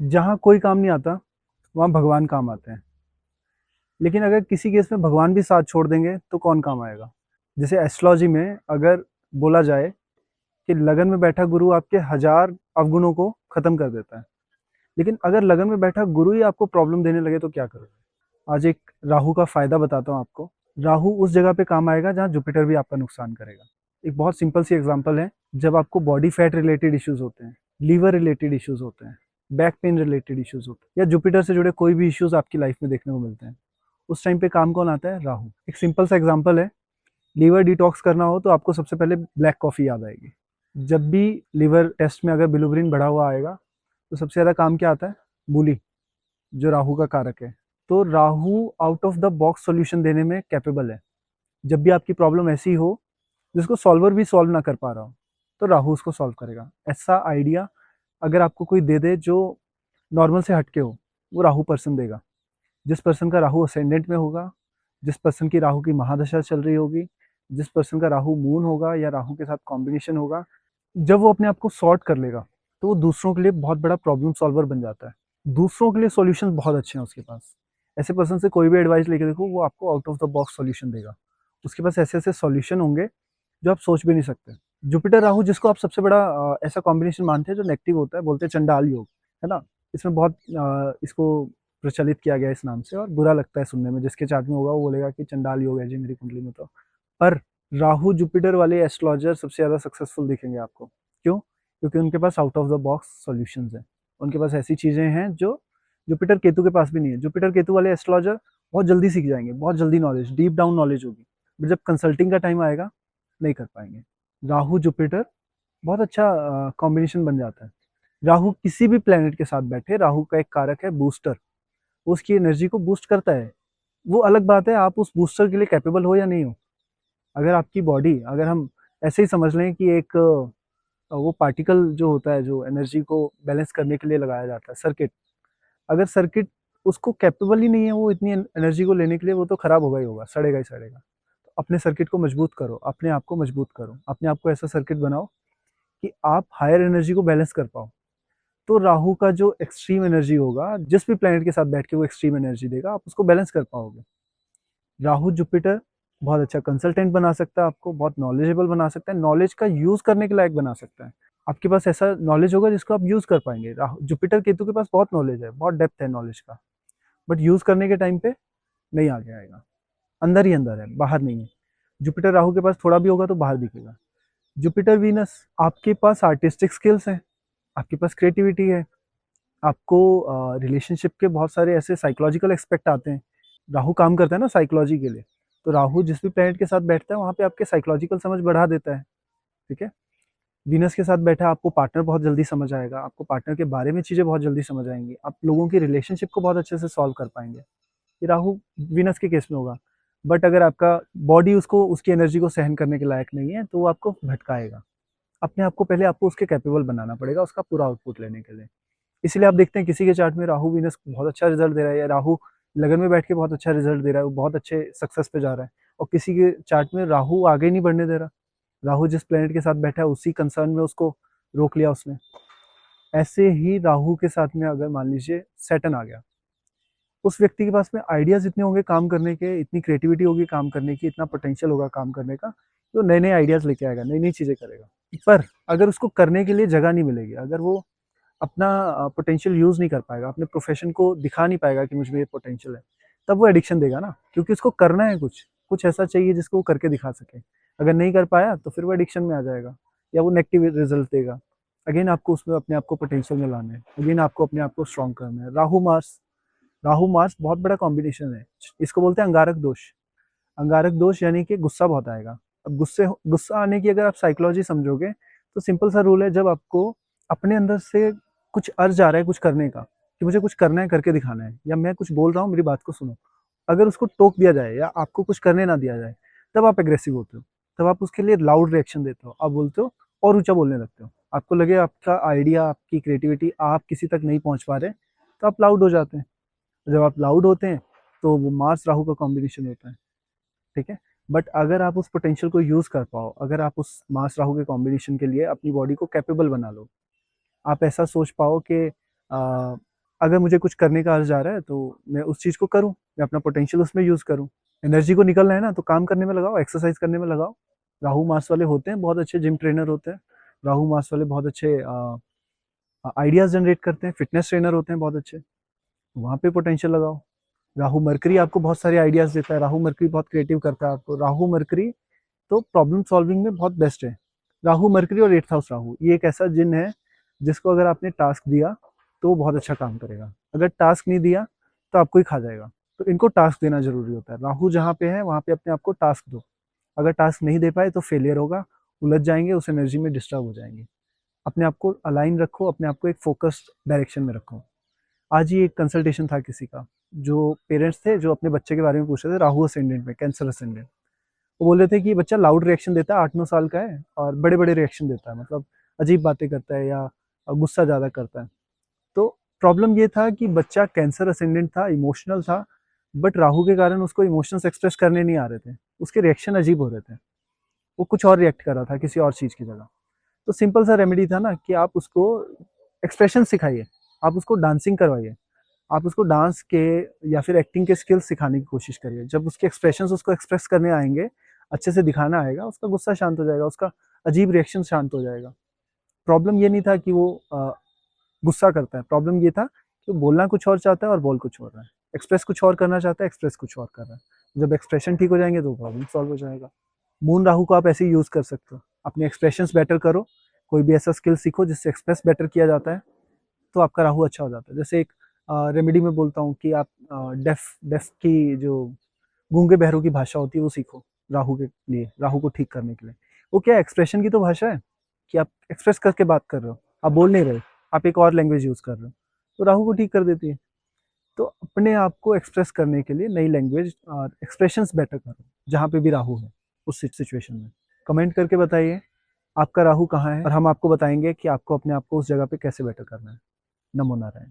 जहाँ कोई काम नहीं आता, वहाँ भगवान काम आते हैं। लेकिन अगर किसी केस में भगवान भी साथ छोड़ देंगे, तो कौन काम आएगा? जैसे एस्ट्रोलॉजी में अगर बोला जाए कि लगन में बैठा गुरु आपके 1000 अवगुणों को खत्म कर देता है। लेकिन अगर लगन में बैठा गुरु ही आपको प्रॉब्लम देने लगे, तो क्या करोगे? आज एक राहु का फ़ायदा बताता हूँ आपको। राहु उस जगह पे काम आएगा जहाँ जुपिटर भी आपका नुकसान करेगा। एक बहुत सिंपल सी एग्ज़ाम्पल है, जब आपको बॉडी फैट रिलेटेड इश्यूज़ होते हैं, लीवर रिलेटेड इश्यूज़ होते हैं, बैक पेन रिलेटेड इश्यूज़ होते हैं, या जुपिटर से जुड़े कोई भी इश्यूज़ आपकी लाइफ में देखने को मिलते हैं, उस टाइम पे काम कौन आता है? राहु। एक सिंपल सा एग्ज़ाम्पल है, लीवर डिटॉक्स करना हो तो आपको सबसे पहले ब्लैक कॉफ़ी याद आएगी। जब भी लिवर टेस्ट में अगर बिलिरुबिन बढ़ा हुआ आएगा, तो सबसे ज़्यादा काम क्या आता है? मूली, जो राहु का कारक है। तो Rahu out of the box solution देने में कैपेबल है। जब भी आपकी प्रॉब्लम ऐसी हो जिसको सॉल्वर भी सॉल्व ना कर पा रहा हो, तो राहु उसको सॉल्व करेगा। ऐसा आइडिया अगर आपको कोई दे दे जो नॉर्मल से हटके हो, वो राहु पर्सन देगा। जिस पर्सन का राहु असेंडेंट में होगा, जिस पर्सन की राहु की महादशा चल रही होगी, जिस पर्सन का राहु मून होगा या राहु के साथ कॉम्बिनेशन होगा, जब वो अपने आप को सॉर्ट कर लेगा, तो वो दूसरों के लिए बहुत बड़ा प्रॉब्लम सॉल्वर बन जाता है। दूसरों के लिए सॉल्यूशंस बहुत अच्छे हैं उसके पास। ऐसे पर्सन से कोई भी एडवाइस लेके देखो, वो आपको out of the box solution देगा। उसके पास ऐसे-ऐसे सॉल्यूशन होंगे जो आप सोच भी नहीं सकते। जुपिटर राहु जिसको आप सबसे बड़ा ऐसा कॉम्बिनेशन मानते हैं जो नेगेटिव होता है, बोलते हैं चंडाल योग, है ना? इसमें बहुत इसको प्रचलित किया गया है इस नाम से, और बुरा लगता है सुनने में। जिसके चार्ट में होगा वो बोलेगा कि चंडाल योग है जी मेरी कुंडली में तो। पर राहु जुपिटर वाले एस्ट्रोलॉजर सबसे ज़्यादा सक्सेसफुल दिखेंगे आपको। क्यों? क्योंकि उनके pass out of the box solutions हैं। उनके पास ऐसी चीज़ें हैं जो जुपिटर केतु के पास भी नहीं है। जुपिटर केतु वाले एस्ट्रोलॉजर बहुत जल्दी सीख जाएँगे, बहुत जल्दी नॉलेज, डीप डाउन नॉलेज होगी। बट जब कंसल्टिंग का टाइम आएगा, नहीं कर पाएँगे। राहु जुपिटर बहुत अच्छा कॉम्बिनेशन बन जाता है। राहु किसी भी प्लैनेट के साथ बैठे, राहु का एक कारक है बूस्टर, वो उसकी एनर्जी को बूस्ट करता है। वो अलग बात है आप उस बूस्टर के लिए कैपेबल हो या नहीं हो। अगर आपकी बॉडी, अगर हम ऐसे ही समझ लें कि एक वो पार्टिकल जो होता है, जो एनर्जी को बैलेंस करने के लिए लगाया जाता है, सर्किट, अगर सर्किट उसको कैपेबल ही नहीं है वो इतनी एनर्जी को लेने के लिए, वो तो खराब होगा ही होगा, सड़ेगा ही सड़ेगा। तो अपने सर्किट को मजबूत करो, अपने आप को मजबूत करो, अपने आप को ऐसा सर्किट बनाओ कि आप हायर एनर्जी को बैलेंस कर पाओ। तो राहु का जो एक्सट्रीम एनर्जी होगा, जिस भी प्लैनेट के साथ बैठ के वो एक्सट्रीम एनर्जी देगा, आप उसको बैलेंस कर पाओगे। राहु जुपिटर बहुत अच्छा कंसल्टेंट बना सकता है आपको, बहुत नॉलेजेबल बना सकता है, नॉलेज का यूज़ करने के लायक बना सकता है। आपके पास ऐसा नॉलेज होगा जिसको आप यूज़ कर पाएँगे। राहु जुपिटर केतु के पास बहुत नॉलेज है, बहुत डेप्थ है नॉलेज का, बट यूज़ करने के टाइम पे नहीं आगे आएगा। अंदर ही अंदर है, बाहर नहीं है। जुपिटर राहु के पास थोड़ा भी होगा तो बाहर दिखेगा। जुपिटर वीनस, आपके पास आर्टिस्टिक स्किल्स हैं, आपके पास क्रिएटिविटी है, आपको रिलेशनशिप के बहुत सारे ऐसे साइकोलॉजिकल एस्पेक्ट आते हैं। राहु काम करता है ना साइकोलॉजी के लिए, तो राहु जिस भी प्लैनेट के साथ बैठता है वहाँ पे आपके साइकोलॉजिकल समझ बढ़ा देता है, ठीक है? वीनस के साथ बैठा आपको पार्टनर बहुत जल्दी समझ आएगा, आपको पार्टनर के बारे में चीज़ें बहुत जल्दी समझ आएँगी, आप लोगों की रिलेशनशिप को बहुत अच्छे से सॉल्व कर पाएँगे। ये राहु वीनस के केस में होगा। बट अगर आपका बॉडी उसको, उसकी एनर्जी को सहन करने के लायक नहीं है, तो वो आपको भटकाएगा। अपने आप को पहले आपको उसके कैपेबल बनाना पड़ेगा उसका पूरा आउटपुट लेने के लिए। इसीलिए आप देखते हैं किसी के चार्ट में राहु वीनस बहुत अच्छा रिजल्ट दे रहा है, या राहु लगन में बैठ के बहुत अच्छा रिजल्ट दे रहा है, वो बहुत अच्छे सक्सेस पे जा रहा है, और किसी के चार्ट में राहु आगे नहीं बढ़ने दे रहा। राहु जिस प्लेनेट के साथ बैठा है उसी कंसर्न में उसको रोक लिया उसने। ऐसे ही राहु के साथ में अगर मान लीजिए सैटर्न आ गया, उस व्यक्ति के पास में आइडियाज़ इतने होंगे काम करने के, इतनी क्रिएटिविटी होगी काम करने की, इतना पोटेंशियल होगा काम करने का, तो नए-नए आइडियाज़ लेके आएगा, नई-नई चीज़ें करेगा। पर अगर उसको करने के लिए जगह नहीं मिलेगी, अगर वो अपना पोटेंशियल यूज़ नहीं कर पाएगा, अपने प्रोफ़ेशन को दिखा नहीं पाएगा कि मुझ में ये पोटेंशियल है, तब वो एडिक्शन देगा ना, क्योंकि उसको करना है कुछ, कुछ ऐसा चाहिए जिसको वो करके दिखा सके। अगर नहीं कर पाया तो फिर वो एडिक्शन में आ जाएगा, या वो नेगेटिव रिज़ल्ट देगा। अगेन आपको उसमें अपने आप को पोटेंशियल में लाना है, अगेन आपको अपने आप को स्ट्रॉन्ग करना है। राहु मार्स बहुत बड़ा कॉम्बिनेशन है। इसको बोलते हैं अंगारक दोष। अंगारक दोष यानी कि गुस्सा बहुत आएगा। अब गुस्सा आने की अगर आप साइकोलॉजी समझोगे, तो सिंपल सा रूल है, जब आपको अपने अंदर से कुछ अर्ज आ रहा है कुछ करने का, कि मुझे कुछ करना है, करके दिखाना है, या मैं कुछ बोल रहा हूँ मेरी बात को सुनो। अगर उसको टोक दिया जाए या आपको कुछ करने ना दिया जाए, तब आप एग्रेसिव होते हो। तब आप उसके लिए लाउड रिएक्शन देते हो। आप बोलते हो और ऊँचा बोलने लगते हो। आपको लगे आपका आइडिया, आपकी क्रिएटिविटी आप किसी तक नहीं पहुँच पा रहे, तो आप लाउड हो जाते हैं। जब आप लाउड होते हैं, तो वो मार्स राहु का कॉम्बिनेशन होता है, ठीक है? बट अगर आप उस पोटेंशियल को यूज़ कर पाओ, अगर आप उस मार्स राहु के कॉम्बिनेशन के लिए अपनी बॉडी को कैपेबल बना लो, आप ऐसा सोच पाओ कि अगर मुझे कुछ करने का अर्ज जा रहा है तो मैं उस चीज़ को करूँ, मैं अपना पोटेंशियल उसमें यूज़ करूँ। एनर्जी को निकलना है ना तो काम करने में लगाओ, एक्सरसाइज करने में लगाओ। राहु मास वाले होते हैं, बहुत अच्छे जिम ट्रेनर होते हैं। राहु मास वाले बहुत अच्छे आइडियाज़ जनरेट करते हैं, फिटनेस ट्रेनर होते हैं बहुत अच्छे, वहाँ पे पोटेंशियल लगाओ। राहु मरकरी आपको बहुत सारे आइडियाज़ देता है, राहु मरकरी बहुत क्रिएटिव करता है आपको। राहु मरकरी तो प्रॉब्लम सॉल्विंग में बहुत बेस्ट है। राहु मरकरी और 8th हाउस राहु, ये एक ऐसा जिन है जिसको अगर आपने टास्क दिया तो वो बहुत अच्छा काम करेगा। अगर टास्क नहीं दिया तो आपको ही खा जाएगा। तो इनको टास्क देना ज़रूरी होता है। राहु जहाँ पे है वहाँ पे अपने आप को टास्क दो। अगर टास्क नहीं दे पाए तो फेलियर होगा, उलझ जाएँगे, उस एनर्जी में डिस्टर्ब हो जाएँगे। अपने आप को अलाइन रखो, अपने आप को एक फ़ोकस्ड डायरेक्शन में रखो। आज ही एक कंसल्टेशन था किसी का, जो पेरेंट्स थे जो अपने बच्चे के बारे में पूछ रहे थे, राहु असेंडेंट में, कैंसर असेंडेंट। वो बोल रहे थे कि बच्चा लाउड रिएक्शन देता है, 8-9 साल का है और बड़े-बड़े रिएक्शन देता है, मतलब अजीब बातें करता है या गुस्सा ज़्यादा करता है। तो प्रॉब्लम ये था कि बच्चा कैंसर असेंडेंट था, इमोशनल था, बट राहु के कारण उसको इमोशंस एक्सप्रेस करने नहीं आ रहे थे। उसके रिएक्शन अजीब हो रहे थे। वो कुछ और रिएक्ट कर रहा था किसी और चीज़ की जगह। तो सिंपल सा रेमेडी था ना कि आप उसको एक्सप्रेशन सिखाइए, आप उसको डांसिंग करवाइए, आप उसको डांस के या फिर एक्टिंग के स्किल्स सिखाने की कोशिश करिए। जब उसके एक्सप्रेशंस उसको एक्सप्रेस करने आएँगे, अच्छे से दिखाना आएगा, उसका गुस्सा शांत हो जाएगा, उसका अजीब रिएक्शन शांत हो जाएगा। प्रॉब्लम ये नहीं था कि वो गुस्सा करता है, प्रॉब्लम ये था कि वो बोलना कुछ और चाहता है और बोल कुछ और रहा है। एक्सप्रेस कुछ और करना चाहता है, एक्सप्रेस कुछ और कर रहा है। जब एक्सप्रेशन ठीक हो जाएँगे तो प्रॉब्लम सॉल्व हो जाएगा। मून राहु को आप ऐसे ही यूज़ कर सकते हो। अपने एक्सप्रेशंस बेटर करो, कोई भी ऐसा स्किल सीखो जिससे एक्सप्रेस बेटर किया जाता है, तो आपका राहु अच्छा हो जाता है। जैसे एक रेमेडी में बोलता हूँ कि आप डेफ डेफ की जो गूंगे बहरों की भाषा होती है वो सीखो, राहु के लिए, राहु को ठीक करने के लिए। वो क्या है, एक्सप्रेशन की तो भाषा है कि आप एक्सप्रेस करके बात कर रहे हो, आप बोल नहीं रहे, आप एक और लैंग्वेज यूज़ कर रहे हो, तो राहु को ठीक कर देती है। तो अपने आप को एक्सप्रेस करने के लिए नई लैंग्वेज और एक्सप्रेशंस बेटर करो, जहाँ पे भी राहु है उस सिचुएशन में। कमेंट करके बताइए आपका राहु कहाँ है और हम आपको बताएंगे कि आपको अपने आप को उस जगह पे कैसे बेटर करना है। नमो नारायण।